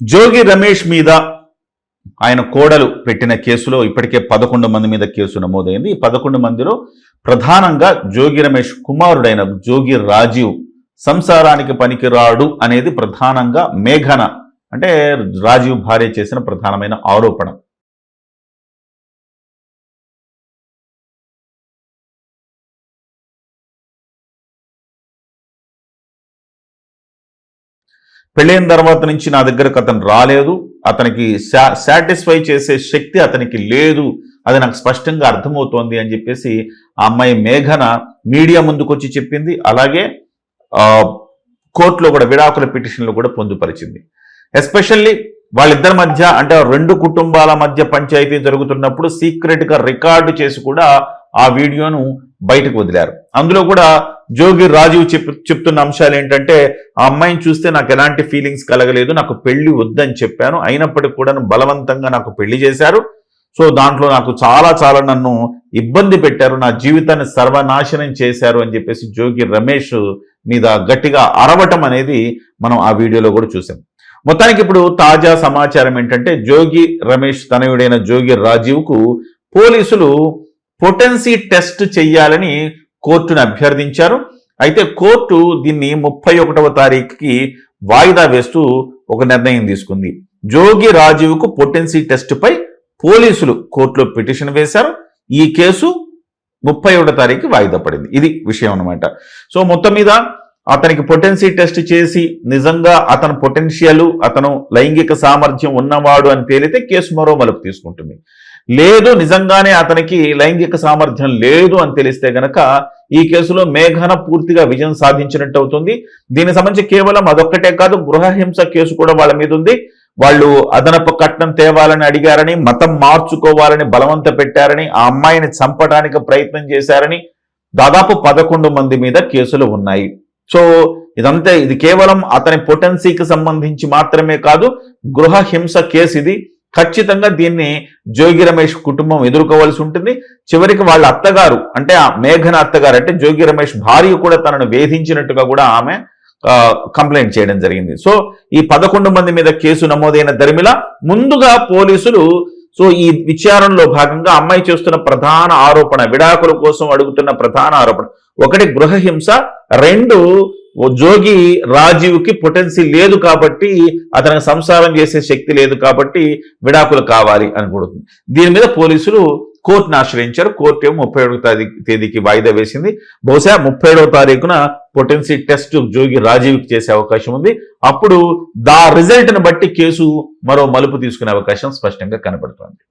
జోగి రమేష్ మీద ఆయన కోడలు పెట్టిన కేసులో ఇప్పటికే 11 మంది మీద కేసు నమోదైంది. ఈ 11 మందిలో ప్రధానంగా జోగి రమేష్ కుమారుడైన జోగి రాజీవ్ సంసారానికి పనికిరాడు అనేది ప్రధానంగా మేఘన అంటే రాజీవ్ భార్య చేసిన ప్రధానమైన ఆరోపణ. పెళ్ళైన తర్వాత నుంచి నా దగ్గరకు అతను రాలేదు, అతనికి సాటిస్ఫై చేసే శక్తి అతనికి లేదు, అది నాకు స్పష్టంగా అర్థమవుతోంది అని చెప్పేసి ఆ అమ్మాయి మేఘన మీడియా ముందుకొచ్చి చెప్పింది. అలాగే కోర్టులో కూడా విడాకుల పిటిషన్లు కూడా పొందుపరిచింది. ఎస్పెషల్లీ వాళ్ళిద్దరి మధ్య అంటే 2 కుటుంబాల మధ్య పంచాయతీ జరుగుతున్నప్పుడు సీక్రెట్గా రికార్డు చేసి కూడా ఆ వీడియోను బయటకు వదిలారు. అందులో కూడా జోగి రాజీవ్ చెప్తున్న అంశాలు ఏంటంటే, ఆ అమ్మాయిని చూస్తే నాకు ఎలాంటి ఫీలింగ్స్ కలగలేదు, నాకు పెళ్లి వద్దని చెప్పాను, అయినప్పటికీ కూడా బలవంతంగా నాకు పెళ్లి చేశారు, సో దాంట్లో నాకు చాలా నన్ను ఇబ్బంది పెట్టారు, నా జీవితాన్ని సర్వనాశనం చేశారు అని చెప్పేసి జోగి రమేష్ మీద గట్టిగా అరవటం అనేది మనం ఆ వీడియోలో కూడా చూసాం. మొత్తానికి ఇప్పుడు తాజా సమాచారం ఏంటంటే, జోగి రమేష్ తనయుడైన జోగి రాజీవ్కు పోలీసులు పొటెన్సీ టెస్ట్ చెయ్యాలని కోర్టును అభ్యర్థించారు. అయితే కోర్టు దీన్ని 31వ తారీఖుకి వాయిదా వేస్తూ ఒక నిర్ణయం తీసుకుంది. జోగి రాజీవ్కు పొటెన్సీ టెస్టుపై పోలీసులు కోర్టులో పిటిషన్ వేశారు. ఈ కేసు 31వ తారీఖు వాయిదా పడింది. ఇది విషయం అన్నమాట. సో మొత్తం మీద అతనికి పొటెన్సీ టెస్ట్ చేసి నిజంగా అతను పొటెన్షియల్, అతను లైంగిక సామర్థ్యం ఉన్నవాడు అని తేలితే కేసు మరో మలుపు తీసుకుంటుంది. లేదు, నిజంగానే అతనికి లైంగిక సామర్థ్యం లేదు అని తెలిస్తే గనక ఈ కేసులో మేఘన పూర్తిగా విజయం సాధించినట్టు అవుతుంది. దీనికి సంబంధించి కేవలం అదొక్కటే కాదు, గృహహింస కేసు కూడా వాళ్ళ మీద ఉంది. వాళ్ళు అదనపు కట్నం తేవాలని అడిగారని, మతం మార్చుకోవాలని బలవంత పెట్టారని, ఆ అమ్మాయిని చంపడానికి ప్రయత్నం చేశారని దాదాపు 11 మంది మీద కేసులు ఉన్నాయి. సో ఇది కేవలం అతని పొటెన్సీకి సంబంధించి మాత్రమే కాదు, గృహహింస కేసు ఇది. ఖచ్చితంగా దీన్ని జోగి రమేష్ కుటుంబం ఎదుర్కోవాల్సి ఉంటుంది. చివరికి వాళ్ళ అత్తగారు అంటే ఆ మేఘన అత్తగారు అంటే జోగి రమేష్ భార్య కూడా తనను వేధించినట్టుగా కూడా ఆమె కంప్లైంట్ చేయడం జరిగింది. సో ఈ 11 మంది మీద కేసు నమోదైన దరిమిలా ముందుగా పోలీసులు ఈ విచారణలో భాగంగా అమ్మాయి చేస్తున్న ప్రధాన ఆరోపణ, విడాకుల కోసం అడుగుతున్న ప్రధాన ఆరోపణ, 1 గృహహింస, 2 జోగి రాజీవ్కి పొటెన్సీ లేదు కాబట్టి, అతనికి సంసారం చేసే శక్తి లేదు కాబట్టి విడాకులు కావాలి అని కూడా. దీని మీద పోలీసులు కోర్టును ఆశ్రయించారు. కోర్టు ఏమో 31వ తేదీకి వాయిదా వేసింది. బహుశా 37వ తారీఖున పొటెన్సీ టెస్ట్ జోగి రాజీవ్కి చేసే అవకాశం ఉంది. అప్పుడు రిజల్ట్ని బట్టి కేసు మరో మలుపు తీసుకునే అవకాశం స్పష్టంగా కనబడుతోంది.